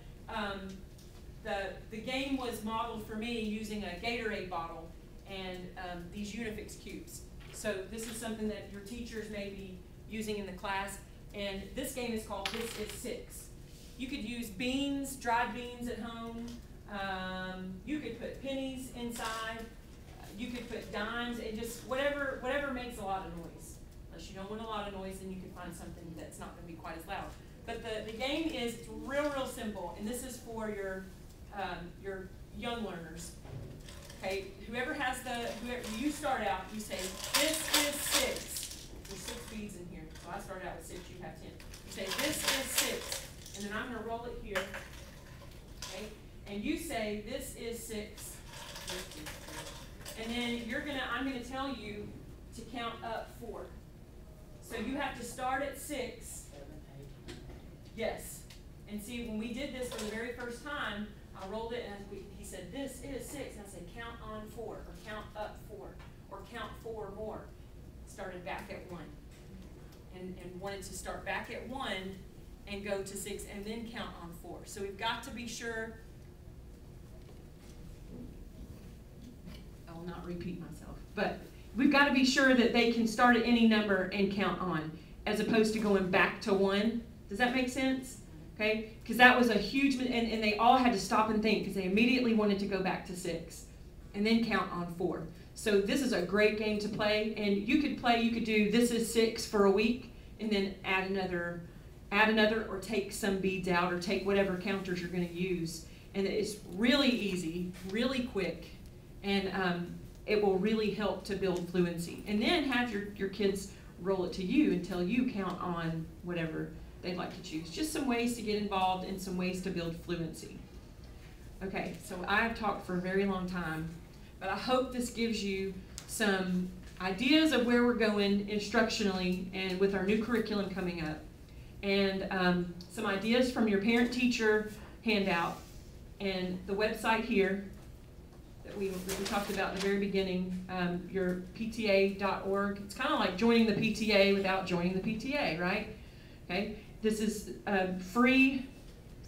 The game was modeled for me using a Gatorade bottle and these Unifix cubes. So this is something that your teachers may be using in the class. And this game is called This Is 6. You could use beans, dried beans at home. You could put pennies inside. You could put dimes, and just whatever makes a lot of noise. Unless you don't want a lot of noise, then you can find something that's not going to be quite as loud. But the game is real simple, and this is for your young learners. Okay, whoever you start out, you say, this is 6. There's 6 beads in here, so I started out with 6, you have 10. You say, this is 6, and then I'm going to roll it here, okay? And you say, this is 6. And then I'm going to tell you to count up 4. So you have to start at 6. 7, 8. Yes. And see, when we did this for the very first time, I rolled it and he said, this is 6. And I said, count on 4, or count up 4, or count 4 more. Started back at 1. And wanted to start back at 1 and go to 6 and then count on 4. So we've got to be sure. I will not repeat myself, but we've got to be sure that they can start at any number and count on, as opposed to going back to 1. Does that make sense? Okay, because that was a huge, and they all had to stop and think because they immediately wanted to go back to 6 and then count on 4. So this is a great game to play, and you could do this is 6 for a week and then add another, or take some beads out, or take whatever counters you're going to use. And it's really easy, really quick, and it will really help to build fluency. And then have your kids roll it to you until you count on whatever they'd like to choose. Just some ways to get involved and some ways to build fluency. Okay, so I've talked for a very long time, but I hope this gives you some ideas of where we're going instructionally and with our new curriculum coming up, and some ideas from your parent-teacher handout and the website here that we talked about in the very beginning, your PTA.org. It's kind of like joining the PTA without joining the PTA, right? Okay, this is free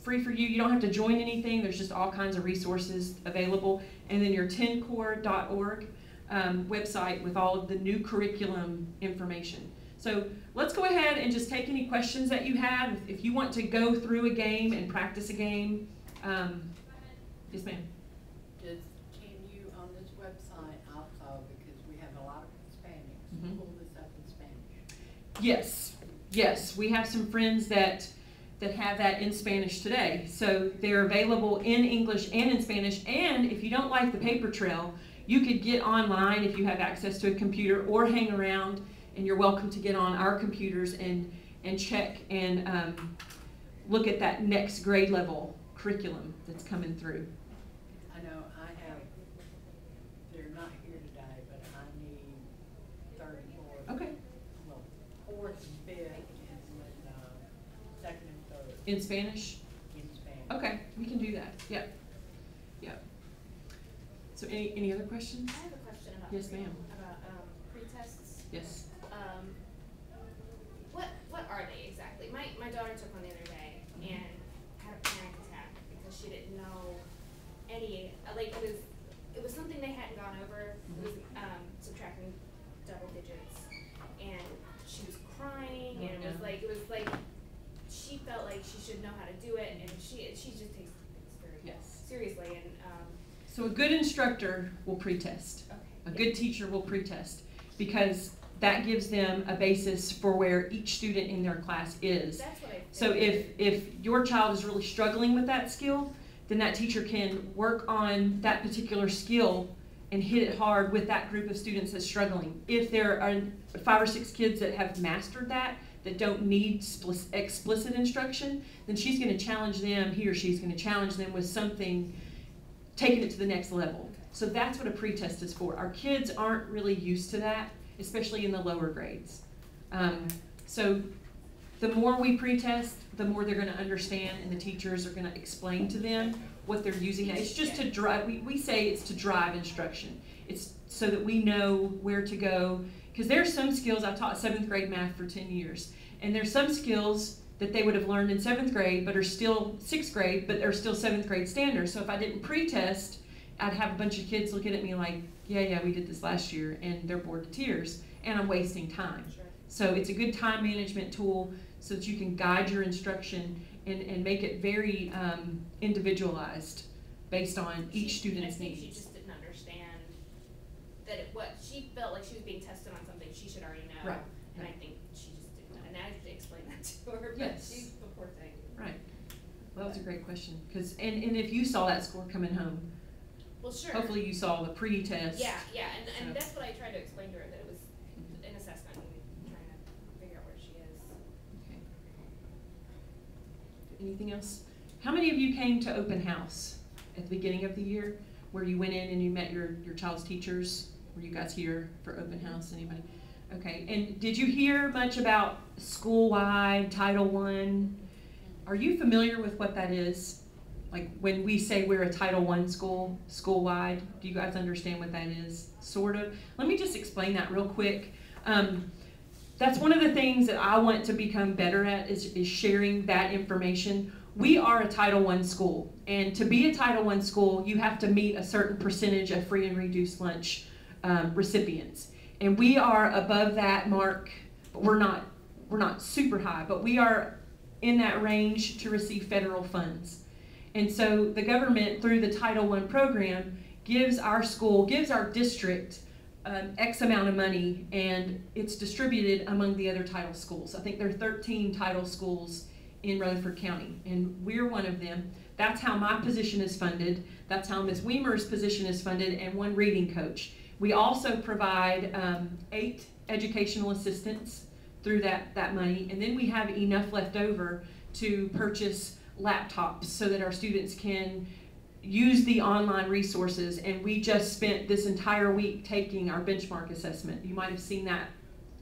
for you. You don't have to join anything. There's just all kinds of resources available. And then your 10core.org website with all of the new curriculum information. So let's go ahead and just take any questions that you have. If you want to go through a game and practice a game. Yes, ma'am. Can you, on this website also, because we have a lot of Hispanics, pull this up in Spanish? Yes, we have some friends that have that in Spanish today. So they're available in English and in Spanish. And if you don't like the paper trail, you could get online if you have access to a computer, or hang around, and you're welcome to get on our computers and check and look at that next grade level curriculum that's coming through. I know they're not here today, but I need 34. Okay. Well, 4th and 5th, and then 2nd and 3rd. In Spanish? In Spanish. Okay, we can do that. Yep. So any other questions? I have a question about Yes, ma'am. About pre-tests. Yes. What are they exactly? My daughter took one the other day and had a panic attack because she didn't know any, like, it was something they hadn't gone over. It was subtracting double digits, and she was crying, and it was like she felt like she should know how to do it, and she just takes things very seriously. And so a good instructor will pre-test. okay. A good teacher will pre-test, because that gives them a basis for where each student in their class is. That's what I So if your child is really struggling with that skill, then that teacher can work on that particular skill and hit it hard with that group of students that's struggling. If there are 5 or 6 kids that have mastered that don't need explicit instruction, then she's going to challenge them, he or she's going to challenge them with something, taking it to the next level. So that's what a pretest is for. Our kids aren't really used to that, especially in the lower grades. So the more we pretest, the more they're going to understand, and the teachers are going to explain to them what they're using. It's just to drive, we say it's to drive instruction. It's so that we know where to go. Because there's some skills, I taught 7th grade math for 10 years, and there's some skills that they would have learned in 7th grade, but are still 6th grade, but are still 7th grade standards. So if I didn't pretest, I'd have a bunch of kids looking at me like, yeah, we did this last year, and they're bored to tears, and I'm wasting time. Sure. So it's a good time management tool so that you can guide your instruction and make it very individualized based on each student's I think needs. she just didn't understand that what she felt like she was being tested on something she should already know. Right. And I think she just didn't know. And I had to explain that to her, but Yes. she's the poor thing. Right. Well, that was a great question. And if you saw that score coming home, Well, sure. hopefully you saw the pre-test. Yeah, and So- that's what I tried to explain to her, that it was an assessment and trying to figure out where she is. Okay. Anything else? How many of you came to open house at the beginning of the year, where you went in and you met your child's teachers? Were you guys here for open house? Anybody? Okay. And did you hear much about school-wide Title I? Are you familiar with what that is? Like when we say we're a Title I school, school-wide, do you guys understand what that is? Sort of. Let me just explain that real quick. That's one of the things that I want to become better at is sharing that information. We are a Title I school, and to be a Title I school, you have to meet a certain percentage of free and reduced lunch recipients. And we are above that mark, but we're not super high, but we are in that range to receive federal funds. And so the government, through the Title I program, gives our school, gives our district X amount of money, and it's distributed among the other title schools. I think there are 13 title schools in Rutherford County, and we're one of them. That's how my position is funded. That's how Ms. Weimer's position is funded, and 1 reading coach. We also provide 8 educational assistants through that money, and then we have enough left over to purchase laptops so that our students can use the online resources. And we just spent this entire week taking our benchmark assessment. You might have seen that.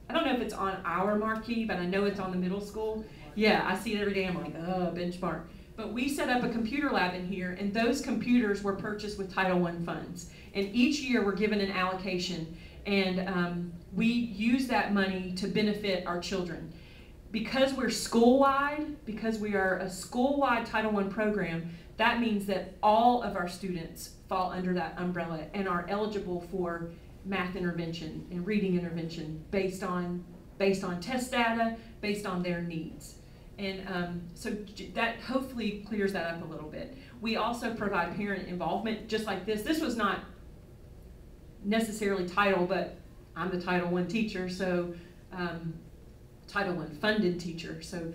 I don't know if it's on our marquee, but I know it's on the middle school. Yeah, I see it every day. I'm like, oh, benchmark. But we set up a computer lab in here, and those computers were purchased with Title I funds. And each year we're given an allocation, and we use that money to benefit our children. Because we're school-wide, because we are a school-wide Title I program, that means that all of our students fall under that umbrella and are eligible for math intervention and reading intervention based on test data, based on their needs. And so that hopefully clears that up a little bit. We also provide parent involvement, just like this. This was not necessarily title, but I'm the Title I teacher, so Title I funded teacher. So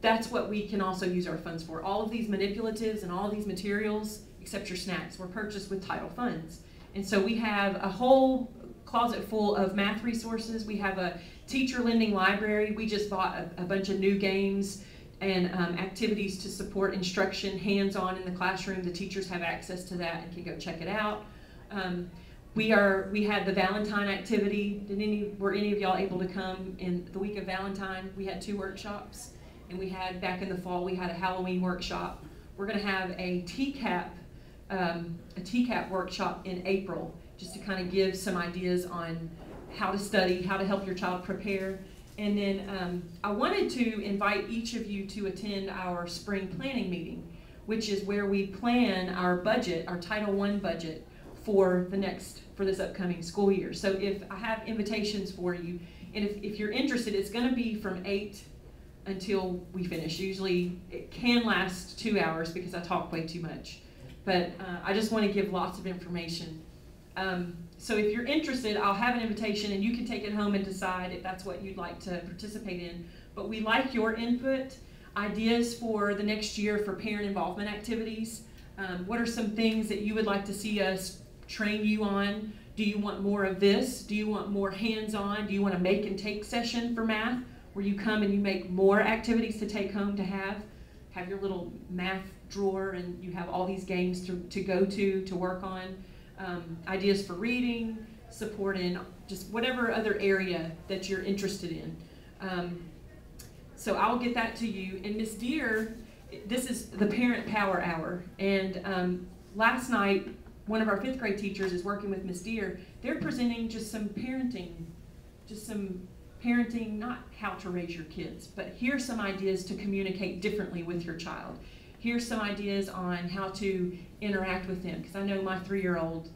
that's what we can also use our funds for. All of these manipulatives and all of these materials, except your snacks, were purchased with title funds. And so we have a whole closet full of math resources. We have a teacher lending library. We just bought a bunch of new games and activities to support instruction hands-on in the classroom. The teachers have access to that and can go check it out. We had the Valentine activity. Were any of y'all able to come in the week of Valentine? We had 2 workshops, and we had back in the fall we had a Halloween workshop. We're going to have a TCAP workshop in April, just to kind of give some ideas on how to study, how to help your child prepare. And then I wanted to invite each of you to attend our spring planning meeting, which is where we plan our budget, our Title I budget for this upcoming school year. So if I have invitations for you, and if you're interested, it's going to be from 8 until we finish. Usually it can last 2 hours because I talk way too much. But I just want to give lots of information. So if you're interested, I'll have an invitation and you can take it home and decide if that's what you'd like to participate in. But we like your input, ideas for the next year for parent involvement activities. What are some things that you would like to see us train you on? Do you want more of this? Do you want more hands-on? Do you want a make and take session for math where you come and you make more activities to take home to have your little math drawer and you have all these games to go to work on? Ideas for reading, support in just whatever other area that you're interested in. So I'll get that to you. And Miss Deere, this is the Parent Power Hour. And last night, one of our 5th grade teachers is working with Miss Deere. They're presenting just some parenting, not how to raise your kids, but here's some ideas to communicate differently with your child. Here's some ideas on how to interact with them, because I know my 3-year-old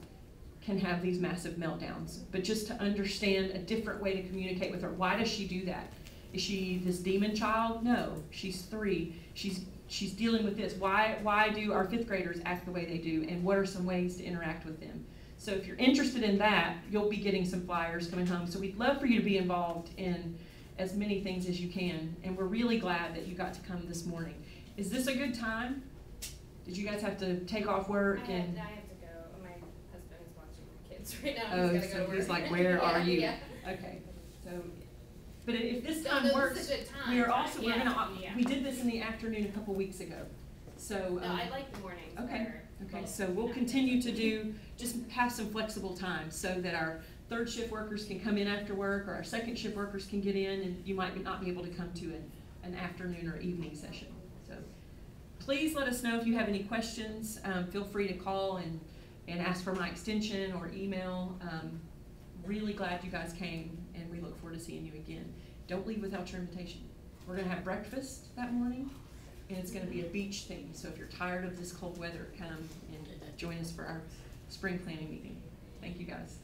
can have these massive meltdowns, but just to understand a different way to communicate with her. Why does she do that? Is she this demon child? No, she's 3. She's dealing with this. Why do our 5th graders act the way they do, and what are some ways to interact with them? So if you're interested in that, you'll be getting some flyers coming home. So we'd love for you to be involved in as many things as you can, and we're really glad that you got to come this morning. Is this a good time? Did you guys have to take off work? I have to go. My husband is watching the kids right now. Oh, He's gotta so go to he's work. like, where are you? Yeah. Okay. So, but if this No, time this works, is a good time, we are but also yeah. we did this in the afternoon a couple weeks ago. So No, I like the mornings. okay. better. Okay. So we'll continue to just have some flexible times so that our 3rd shift workers can come in after work, or our 2nd shift workers can get in, and you might not be able to come to an afternoon or evening session. So please let us know if you have any questions. Feel free to call and ask for my extension or email. Really glad you guys came, and we look forward to seeing you again. Don't leave without your invitation. We're going to have breakfast that morning, and it's going to be a beach theme. So if you're tired of this cold weather, come and join us for our spring planning meeting. Thank you guys.